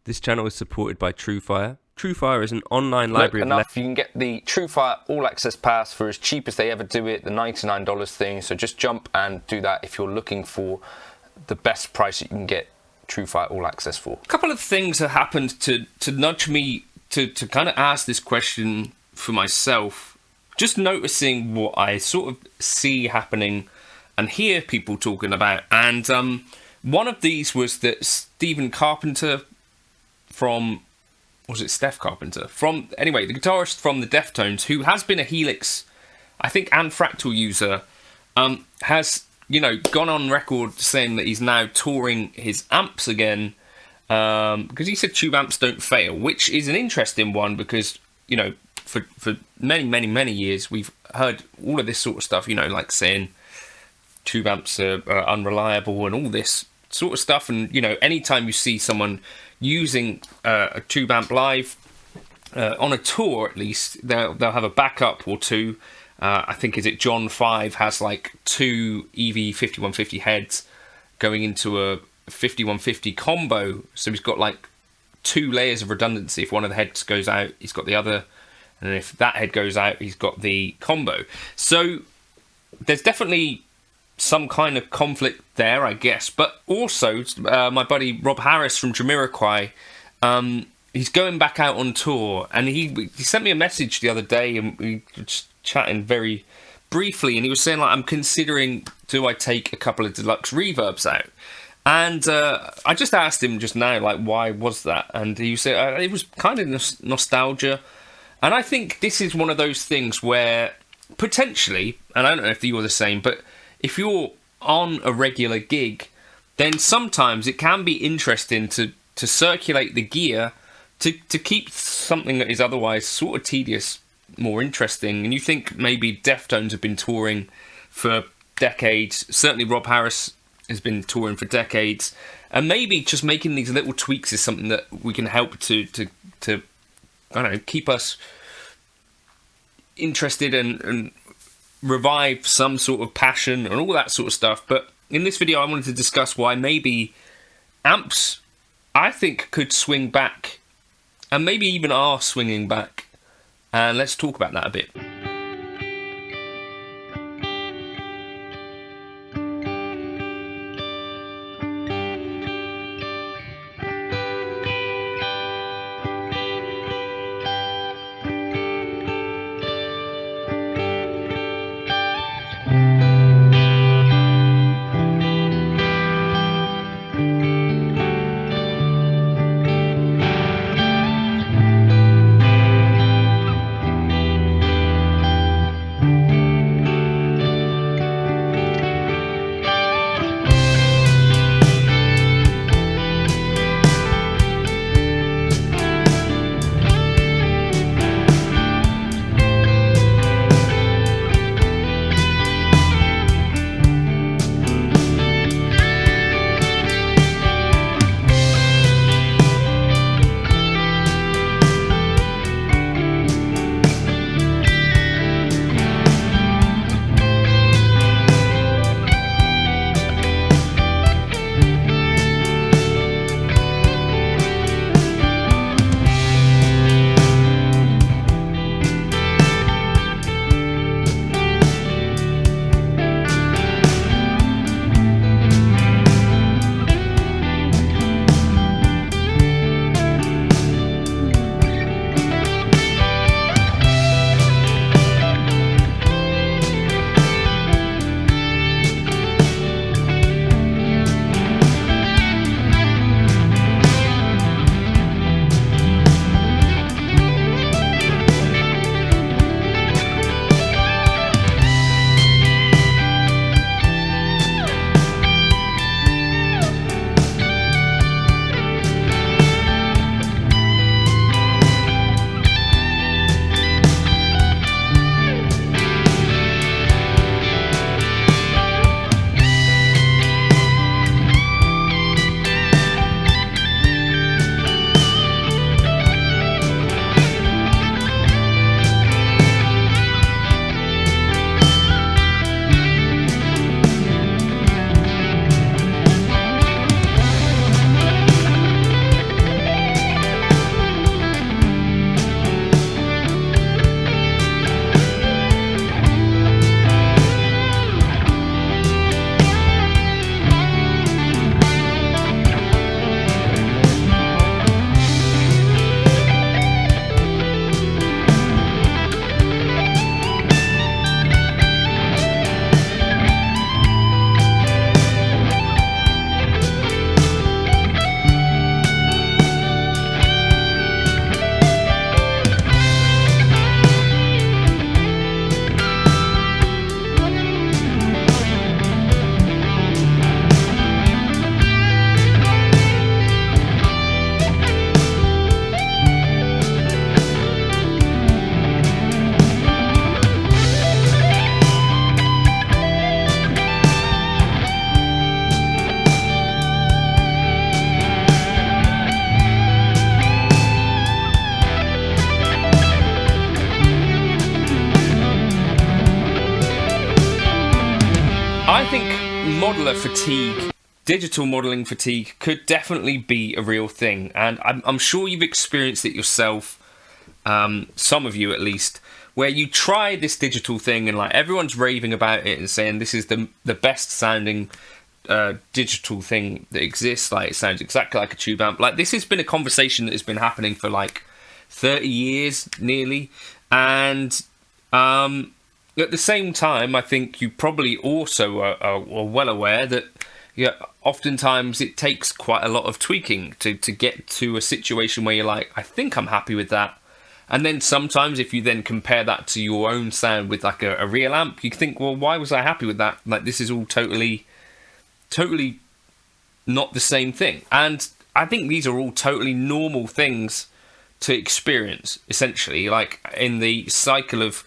This channel is supported by Truefire. Truefire is an online library of enough. You can get the Truefire All Access Pass for as cheap as they ever do it, the $99 thing. So just jump and do that if you're looking for the best price that you can get Truefire All Access for. A couple of things have happened to nudge me to kind of ask this question for myself. Just noticing what I sort of see happening and hear people talking about. And one of these was that Stephen Carpenter from, was it Steph Carpenter? From, anyway, the guitarist from the Deftones, who has been a Helix, I think, and Fractal user, has, you know, gone on record saying that he's now touring his amps again, because he said tube amps don't fail, which is an interesting one because, you know, for many years we've heard all of this sort of stuff, you know, like saying tube amps are unreliable and all this sort of stuff. And, you know, anytime you see someone using a tube amp live on a tour, at least they'll have a backup or two. I think, is it John 5 has like 2 EV 5150 heads going into a 5150 combo, so he's got like 2 layers of redundancy. If one of the heads goes out, he's got the other, and if that head goes out, he's got the combo. So there's definitely some kind of conflict there, I guess. But also, my buddy Rob Harris from Jamiroquai, he's going back out on tour, and he sent me a message the other day, and we were just chatting very briefly, and he was saying, like, I'm considering, do I take a couple of Deluxe Reverbs out? And I just asked him just now, like, why was that? And he said it was kind of nostalgia. And I think this is one of those things where potentially, and I don't know if you're the same, but if you're on a regular gig, then sometimes it can be interesting to circulate the gear to keep something that is otherwise sort of tedious more interesting. And you think maybe Deftones have been touring for decades. Certainly Rob Harris has been touring for decades. And maybe just making these little tweaks is something that we can help to I don't know, keep us interested and revive some sort of passion and all that sort of stuff. But in this video, I wanted to discuss why maybe amps, I think, could swing back, and maybe even are swinging back. And let's talk about that a bit. I think modeler fatigue, digital modeling fatigue, could definitely be a real thing, and I'm sure you've experienced it yourself, some of you at least, where you try this digital thing and like everyone's raving about it and saying this is the best sounding digital thing that exists. Like, it sounds exactly like a tube amp. Like, this has been a conversation that has been happening for like 30 years nearly, and at the same time, I think you probably also are well aware that oftentimes it takes quite a lot of tweaking to get to a situation where you're like, I think I'm happy with that. And then sometimes if you then compare that to your own sound with like a real amp, you think, well, why was I happy with that? Like, this is all totally not the same thing. And I think these are all totally normal things to experience, essentially, like in the cycle of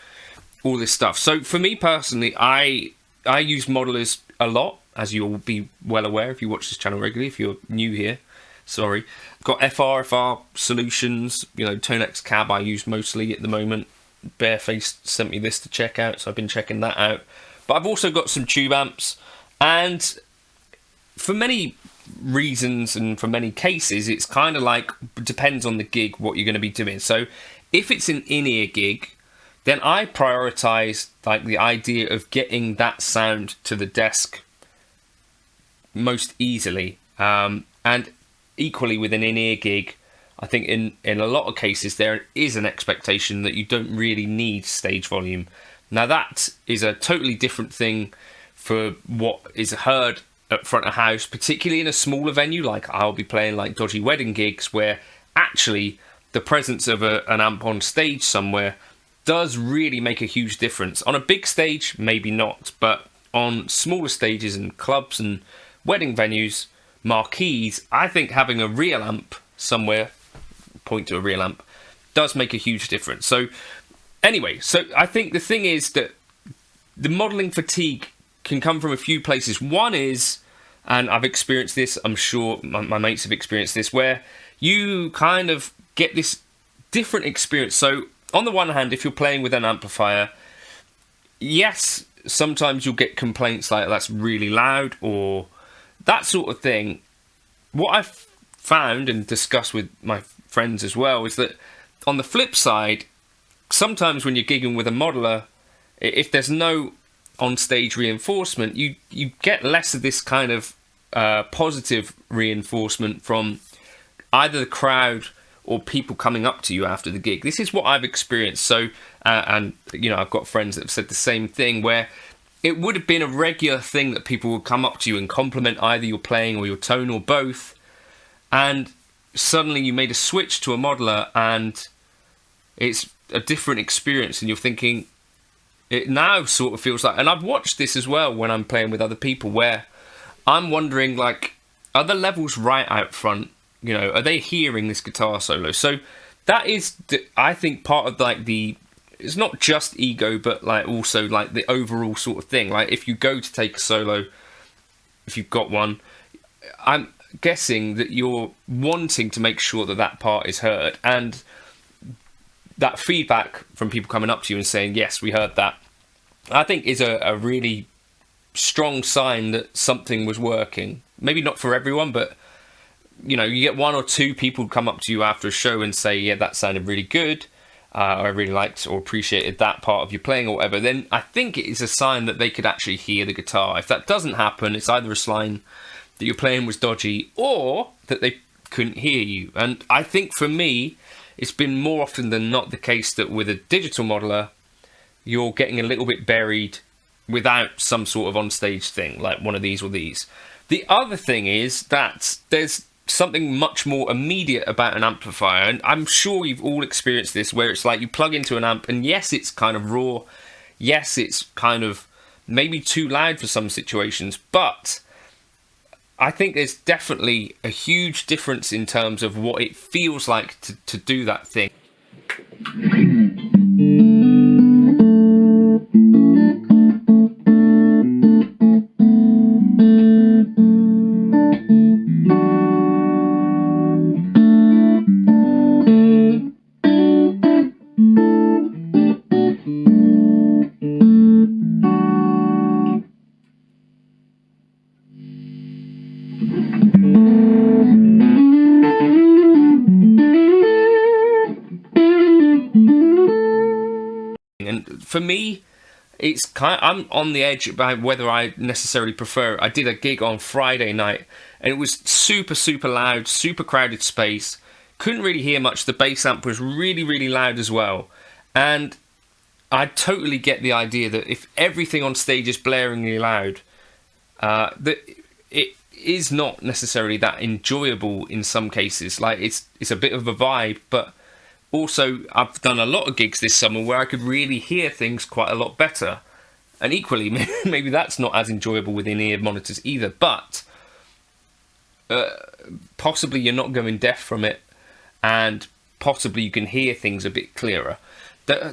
all this stuff. So for me personally, I use modelers a lot, as you'll be well aware if you watch this channel regularly. If you're new here, sorry. I've got FR solutions, Tonex cab I use mostly at the moment. Barefaced sent me this to check out, so I've been checking that out. But I've also got some tube amps, and for many reasons and for many cases, it's kind of like, depends on the gig what you're going to be doing. So if it's an in-ear gig, then I prioritize like the idea of getting that sound to the desk most easily, and equally with an in-ear gig, I think in a lot of cases there is an expectation that you don't really need stage volume. Now that is a totally different thing for what is heard at front of house, particularly in a smaller venue. Like, I'll be playing like dodgy wedding gigs where actually the presence of an amp on stage somewhere does really make a huge difference. On a big stage, maybe not, but on smaller stages and clubs and wedding venues, marquees, I think having a real amp somewhere, point to a real amp, does make a huge difference. So anyway, so I think the thing is that the modelling fatigue can come from a few places. One is, and I've experienced this, I'm sure my mates have experienced this, where you kind of get this different experience. So on the one hand, if you're playing with an amplifier, yes, sometimes you'll get complaints like that's really loud or that sort of thing. What I've found and discussed with my friends as well is that on the flip side, sometimes when you're gigging with a modeler, if there's no on-stage reinforcement, you get less of this kind of positive reinforcement from either the crowd or people coming up to you after the gig. This is what I've experienced. So, and I've got friends that have said the same thing, where it would have been a regular thing that people would come up to you and compliment either your playing or your tone or both, and suddenly you made a switch to a modeler and it's a different experience, and you're thinking, it now sort of feels like, and I've watched this as well when I'm playing with other people, where I'm wondering, like, are the levels right out front? Are they hearing this guitar solo? So that is, I think, part of like it's not just ego, but like also like the overall sort of thing. Like, if you go to take a solo, if you've got one, I'm guessing that you're wanting to make sure that that part is heard, and that feedback from people coming up to you and saying, yes, we heard that, I think is a really strong sign that something was working. Maybe not for everyone, but you get one or two people come up to you after a show and say, yeah, that sounded really good, or I really liked or appreciated that part of your playing or whatever. Then I think it is a sign that they could actually hear the guitar. If that doesn't happen, it's either a sign that your playing was dodgy or that they couldn't hear you. And I think for me, it's been more often than not the case that with a digital modeler, you're getting a little bit buried without some sort of on-stage thing, like one of these or these. The other thing is that there's something much more immediate about an amplifier, and I'm sure you've all experienced this, where it's like you plug into an amp and yes, it's kind of raw, yes, it's kind of maybe too loud for some situations, but I think there's definitely a huge difference in terms of what it feels like to do that thing. for me, it's I'm on the edge about whether I necessarily prefer it. I did a gig on Friday night, and it was super, super loud, super crowded space. Couldn't really hear much. The bass amp was really, really loud as well. And I totally get the idea that if everything on stage is blaringly loud, that it is not necessarily that enjoyable in some cases. Like, it's a bit of a vibe, but also I've done a lot of gigs this summer where I could really hear things quite a lot better. And equally, maybe that's not as enjoyable with in-ear monitors either, but possibly you're not going deaf from it, and possibly you can hear things a bit clearer.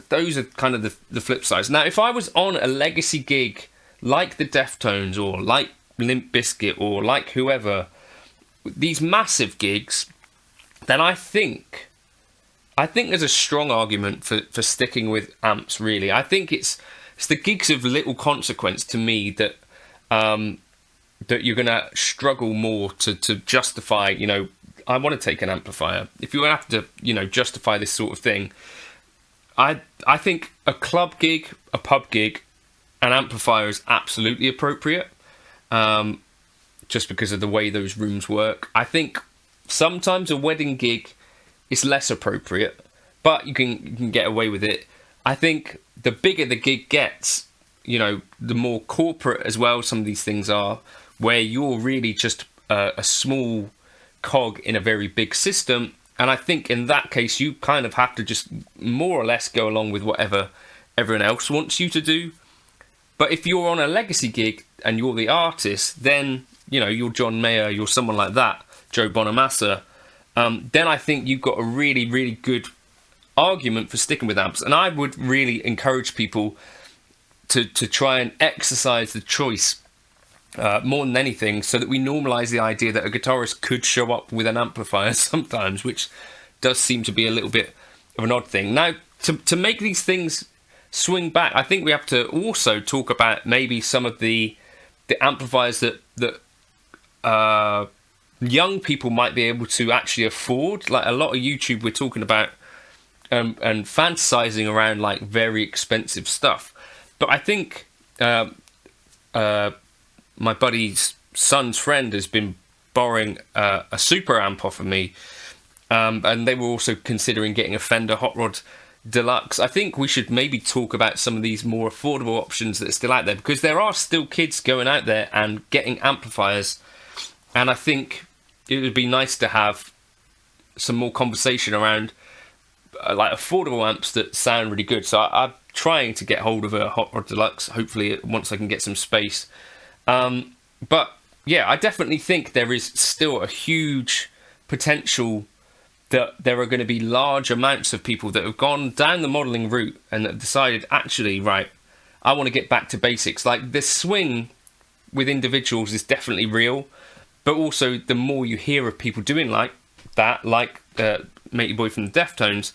Those are kind of the flip sides. Now, if I was on a legacy gig like the Deftones or like Limp Bizkit or like whoever, these massive gigs, then I think there's a strong argument for sticking with amps, really. I think it's the gigs of little consequence to me that that you're going to struggle more to justify, you know, I want to take an amplifier. If you have to, you know, justify this sort of thing, I think a club gig, a pub gig, an amplifier is absolutely appropriate, just because of the way those rooms work. I think sometimes a wedding gig is less appropriate, but you can get away with it. I think the bigger the gig gets, you know, the more corporate as well some of these things are, where you're really just a small cog in a very big system. And I think in that case, you kind of have to just more or less go along with whatever everyone else wants you to do. But if you're on a legacy gig and you're the artist, then, you know, you're John Mayer, you're someone like that, Joe Bonamassa, then I think you've got a really, really good argument for sticking with amps. And I would really encourage people to try and exercise the choice more than anything, so that we normalise the idea that a guitarist could show up with an amplifier sometimes, which does seem to be a little bit of an odd thing. Now, to make these things swing back, I think we have to also talk about maybe some of the amplifiers that young people might be able to actually afford. Like a lot of YouTube, we're talking about and fantasizing around like very expensive stuff. But I think my buddy's son's friend has been borrowing a super amp off of me, and they were also considering getting a Fender Hot Rod Deluxe. I think we should maybe talk about some of these more affordable options that are still out there, because there are still kids going out there and getting amplifiers, and I think it would be nice to have some more conversation around like affordable amps that sound really good. So I'm trying to get hold of a Hot Rod Deluxe, hopefully once I can get some space. But yeah, I definitely think there is still a huge potential that there are going to be large amounts of people that have gone down the modelling route and have decided, actually, right, I want to get back to basics. Like, the swing with individuals is definitely real, but also the more you hear of people doing like that, like Matey Boy from the Deftones,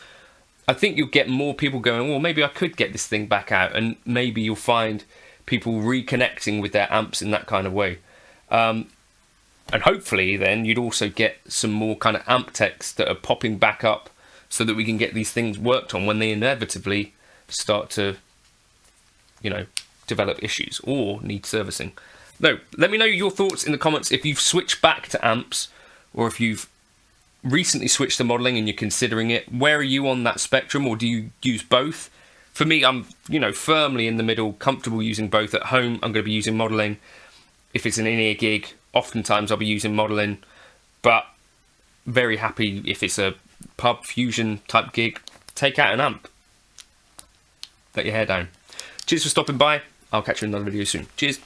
I think you'll get more people going, well, maybe I could get this thing back out, and maybe you'll find people reconnecting with their amps in that kind of way. And hopefully then you'd also get some more kind of amp techs that are popping back up, so that we can get these things worked on when they inevitably start to, you know, develop issues or need servicing. No, let me know your thoughts in the comments if you've switched back to amps, or if you've recently switched to modelling and you're considering it. Where are you on that spectrum, or do you use both? For me, I'm, you know, firmly in the middle, comfortable using both. At home, I'm going to be using modelling. If it's an in-ear gig, oftentimes I'll be using modelling, but very happy if it's a pub fusion type gig, take out an amp. Let your hair down. Cheers for stopping by. I'll catch you in another video soon. Cheers.